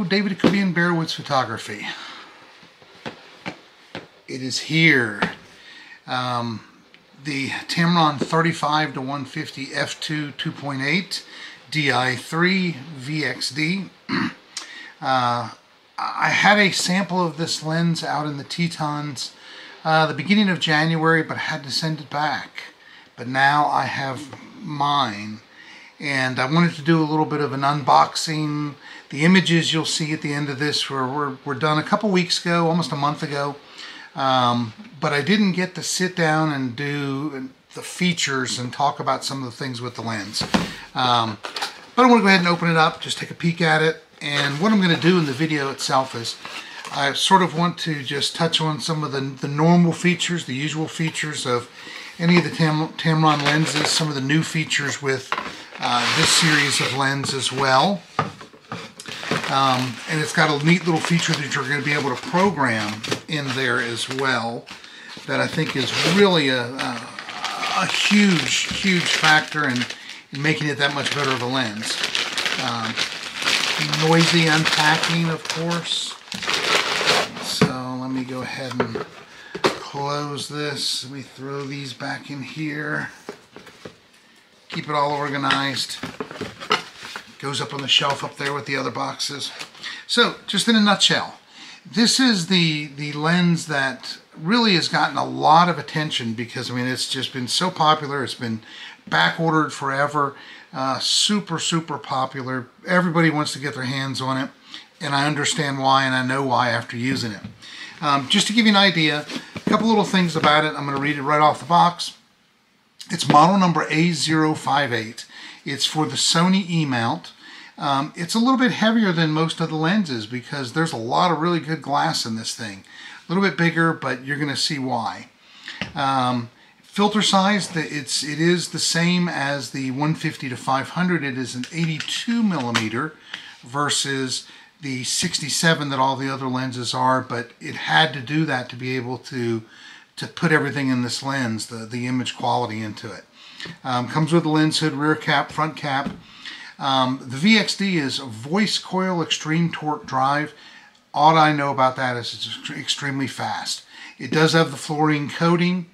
David Kubi and Bearwoods Photography. It is here. The Tamron 35-150 f2 2.8 III VXD. I had a sample of this lens out in the Tetons the beginning of January, but I had to send it back. But now I have mine, and I wanted to do a little bit of an unboxing. The images you'll see at the end of this were done a couple weeks ago, almost a month ago. But I didn't get to sit down and do the features and talk about some of the things with the lens. But I want to go ahead and open it up, just take a peek at it. And what I'm going to do in the video itself is I sort of want to just touch on some of the normal features, the usual features of any of the Tamron lenses, some of the new features with this series of lens as well. And it's got a neat little feature that you're going to be able to program in there as well, that I think is really a huge factor in making it that much better of a lens. Noisy unpacking, of course. So let me go ahead and close this. Let me throw these back in here. Keep it all organized. Goes up on the shelf up there with the other boxes. So, just in a nutshell, this is the lens that really has gotten a lot of attention because, I mean, it's just been so popular. It's been back ordered forever. Super popular. Everybody wants to get their hands on it, and I understand why, and I know why after using it. Just to give you an idea, a couple little things about it. I'm going to read it right off the box. It's model number A058. It's for the Sony E-mount. It's a little bit heavier than most of the lenses because there's a lot of really good glass in this thing. A little bit bigger, but you're going to see why. Filter size, it is the same as the 150-500. It is an 82 millimeter versus the 67 that all the other lenses are, but it had to do that to be able to put everything in this lens, the image quality into it. Comes with a lens hood, rear cap, front cap. The VXD is a voice coil extreme torque drive. All I know about that is it's extremely fast. It does have the fluorine coating.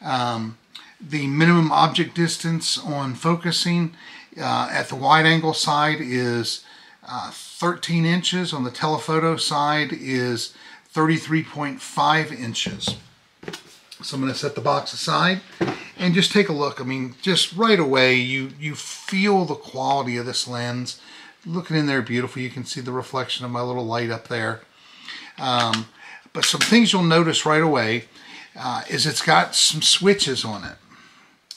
The minimum object distance on focusing at the wide angle side is 13 inches. On the telephoto side is 33.5 inches. So I'm going to set the box aside and just take a look. I mean, just right away, you feel the quality of this lens. Looking in there, beautiful. You can see the reflection of my little light up there. But some things you'll notice right away is it's got some switches on it,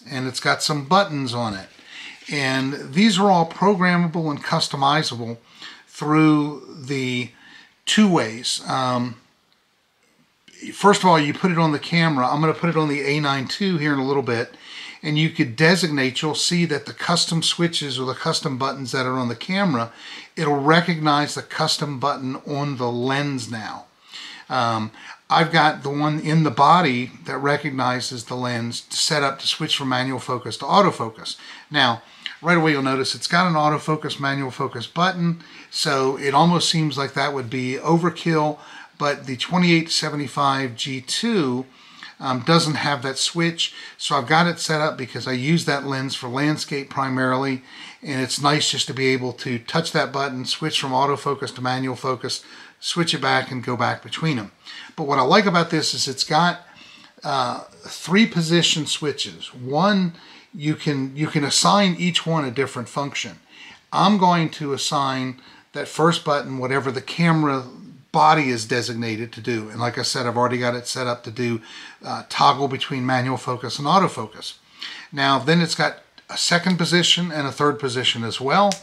and it's got some buttons on it. And these are all programmable and customizable through the two ways. First of all, you put it on the camera. I'm going to put it on the A9 II here in a little bit, and you could designate, you'll see that the custom switches or the custom buttons that are on the camera, it'll recognize the custom button on the lens now. I've got the one in the body that recognizes the lens set up to switch from manual focus to autofocus. Now, right away you'll notice it's got an autofocus manual focus button, so it almost seems like that would be overkill. But the 2875 G2 doesn't have that switch, so I've got it set up because I use that lens for landscape primarily, and it's nice just to be able to touch that button, switch from autofocus to manual focus, switch it back, and go back between them. But what I like about this is it's got 3 position switches. One, you can assign each one a different function. I'm going to assign that first button whatever the camera body is designated to do, and like I said, I've already got it set up to do toggle between manual focus and autofocus. Now then it's got a second position and a third position as well,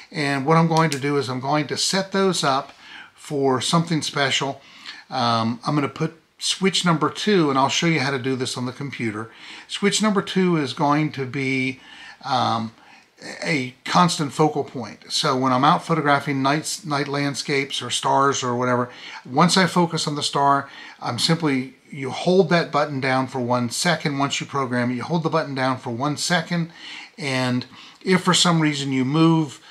and what I'm going to do is I'm going to set those up for something special. I'm going to put switch number 2, and I'll show you how to do this on the computer. Switch number 2 is going to be a constant focal point. So when I'm out photographing night landscapes or stars or whatever, once I focus on the star, you hold that button down for 1 second. Once you program it, you hold the button down for 1 second, and if for some reason you move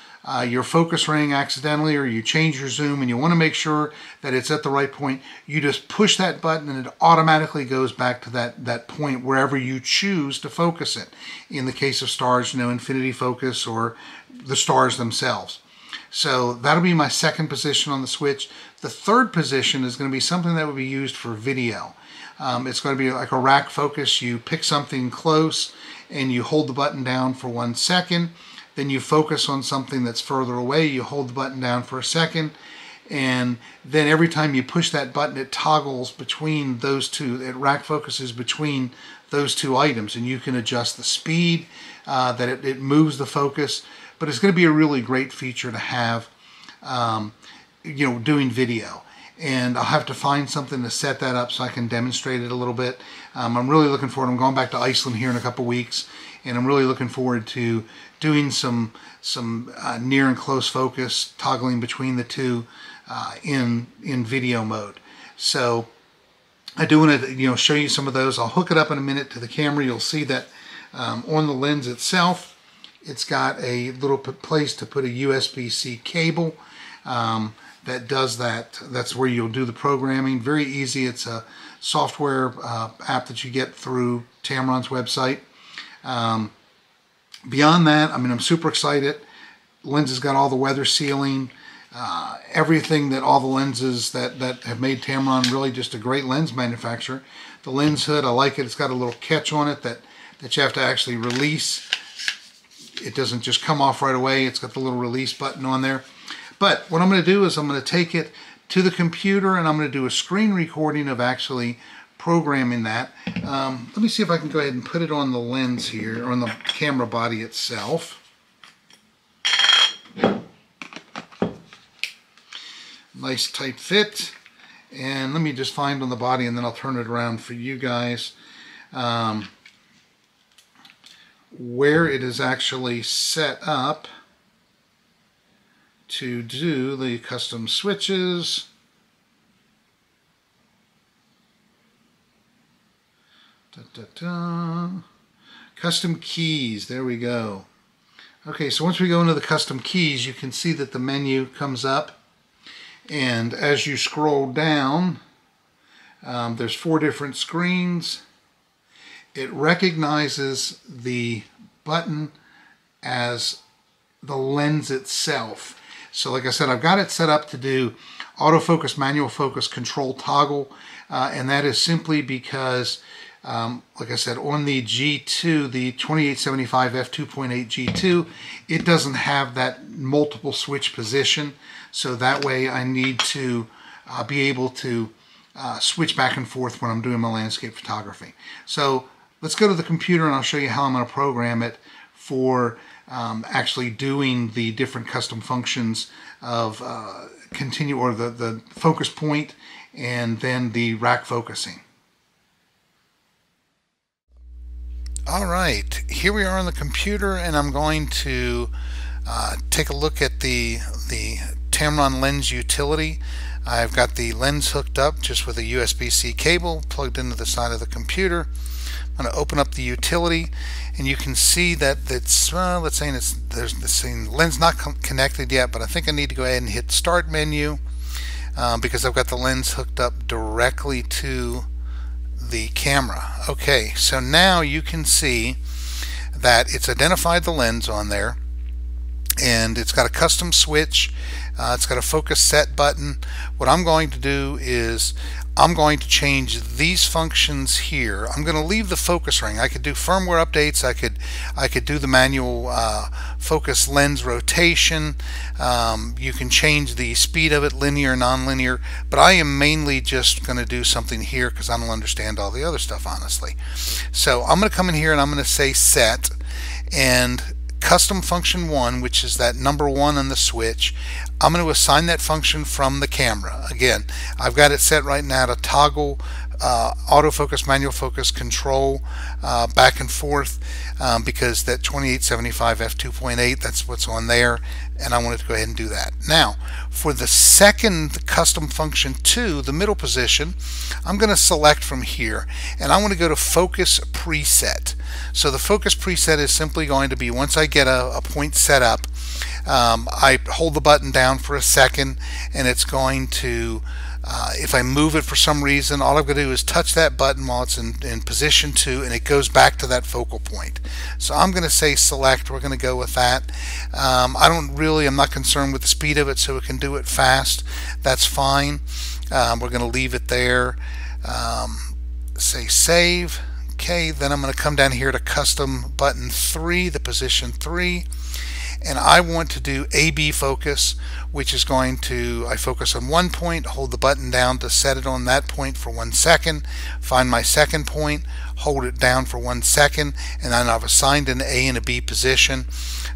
your focus ring accidentally, or you change your zoom and you want to make sure that it's at the right point, you just push that button and it automatically goes back to that point wherever you choose to focus it. In the case of stars, infinity focus or the stars themselves. So that'll be my second position on the switch. The third position is going to be something that would be used for video. It's going to be like a rack focus. You pick something close and you hold the button down for 1 second. Then you focus on something that's further away. You hold the button down for a second. And then every time you push that button, it toggles between those two. It rack focuses between those two items. And you can adjust the speed that it moves the focus. But it's going to be a really great feature to have, doing video. And I'll have to find something to set that up so I can demonstrate it a little bit. I'm really looking forward. I'm going back to Iceland here in a couple weeks, and I'm really looking forward to doing some near and close focus, toggling between the two in video mode. So I do want to show you some of those. I'll hook it up in a minute to the camera. You'll see that on the lens itself, it's got a little place to put a USB-C cable. That does that. That's where you'll do the programming. Very easy. It's a software app that you get through Tamron's website. Beyond that, I'm super excited. Lens has got all the weather sealing, everything that all the lenses that have made Tamron really just a great lens manufacturer. The lens hood, I like it. It's got a little catch on it that you have to actually release. It doesn't just come off right away. It's got the little release button on there. But what I'm going to do is I'm going to take it to the computer and I'm going to do a screen recording of actually programming that. Let me see if I can go ahead and put it on the lens here, or on the camera body itself. Nice tight fit. And let me just find on the body and then I'll turn it around for you guys. Where it is actually set up to do the custom switches. Custom keys, there we go. Okay, so once we go into the custom keys, you can see that the menu comes up, and as you scroll down, there's 4 different screens. It recognizes the button as the lens itself. So like I said, I've got it set up to do autofocus, manual focus, control toggle, and that is simply because, like I said, on the G2, the 2875 f2.8 G2, it doesn't have that multiple switch position, so that way I need to be able to switch back and forth when I'm doing my landscape photography. So let's go to the computer and I'll show you how I'm going to program it for actually doing the different custom functions of continue, or the focus point, and then the rack focusing. Alright, here we are on the computer, and I'm going to take a look at the Tamron lens utility. I've got the lens hooked up just with a USB-C cable plugged into the side of the computer. I'm going to open up the utility, and you can see that it's, let's say there's the lens not connected yet, but I think I need to go ahead and hit Start menu because I've got the lens hooked up directly to the camera. Okay, so now you can see that it's identified the lens on there, and it's got a custom switch. It's got a focus set button. What I'm going to do is I'm going to change these functions here. I'm going to leave the focus ring. I could do firmware updates. I could do the manual focus lens rotation. You can change the speed of it, linear, non-linear, but I am mainly just going to do something here because I don't understand all the other stuff, honestly. So I'm going to come in here and I'm going to say set, and custom function 1, which is that number 1 on the switch, I'm going to assign that function from the camera. Again, I've got it set right now to toggle autofocus, manual focus, control back and forth because that 2875 f2.8, that's what's on there, and I wanted to go ahead and do that. Now, for the second custom function 2, the middle position, I'm going to select from here, and I want to go to focus preset. So the focus preset is simply going to be, once I get a point set up, I hold the button down for a second, and it's going to, if I move it for some reason, all I've got to do is touch that button while it's in position 2, and it goes back to that focal point. So I'm going to say select. We're going to go with that. I'm not concerned with the speed of it, so it can do it fast. That's fine. We're going to leave it there. Say save. Okay, then I'm going to come down here to custom button 3, the position 3, and I want to do AB focus, which is going to, I focus on one point, hold the button down to set it on that point for 1 second, find my second point, hold it down for 1 second, and then I've assigned an A and a B position.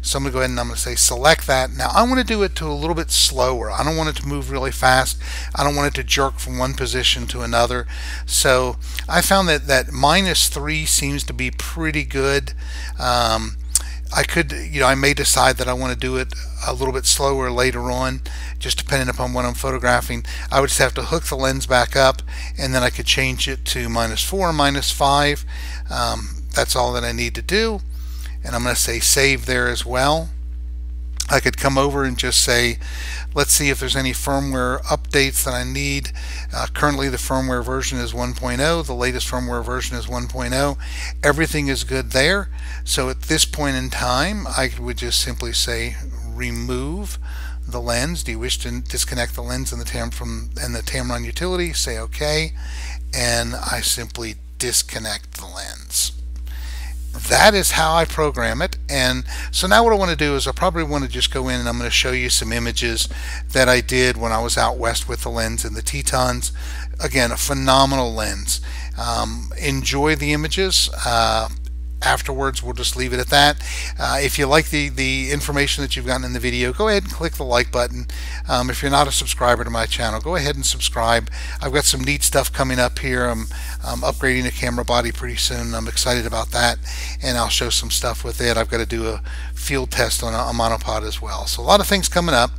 So I'm going to go ahead and I'm going to say select that. Now I want to do it to a little bit slower. I don't want it to move really fast. I don't want it to jerk from one position to another. So I found that -3 seems to be pretty good. I could, I may decide that I want to do it a little bit slower later on, just depending upon what I'm photographing. I would just have to hook the lens back up, and then I could change it to -4, -5. That's all that I need to do. And I'm going to say save there as well. I could come over and just say, let's see if there's any firmware updates that I need. Currently the firmware version is 1.0. The latest firmware version is 1.0. Everything is good there. So at this point in time, I would just simply say remove the lens. Do you wish to disconnect the lens and the Tamron utility? Say OK, and I simply disconnect the lens. That is how I program it. And so now what I want to do is I probably want to just go in and I'm going to show you some images that I did when I was out west with the lens and the Tetons. Again, a phenomenal lens. Enjoy the images. Afterwards, we'll just leave it at that. If you like the information that you've gotten in the video, go ahead and click the like button. If you're not a subscriber to my channel, go ahead and subscribe. I've got some neat stuff coming up here. I'm upgrading a camera body pretty soon. I'm excited about that, and I'll show some stuff with it. I've got to do a field test on a monopod as well. So a lot of things coming up.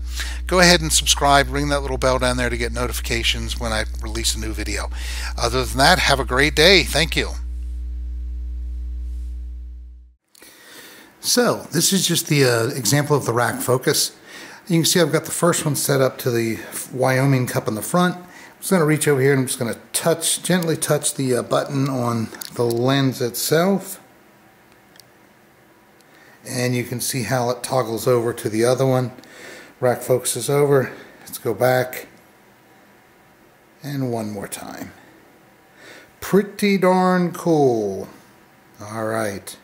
Go ahead and subscribe. Ring that little bell down there to get notifications when I release a new video. Other than that, have a great day. Thank you. So this is just the example of the rack focus. You can see I've got the first one set up to the Wyoming cup in the front. I'm just going to reach over here and I'm just going to gently touch the button on the lens itself. And you can see how it toggles over to the other one. Rack focus is over. Let's go back. And one more time. Pretty darn cool. All right.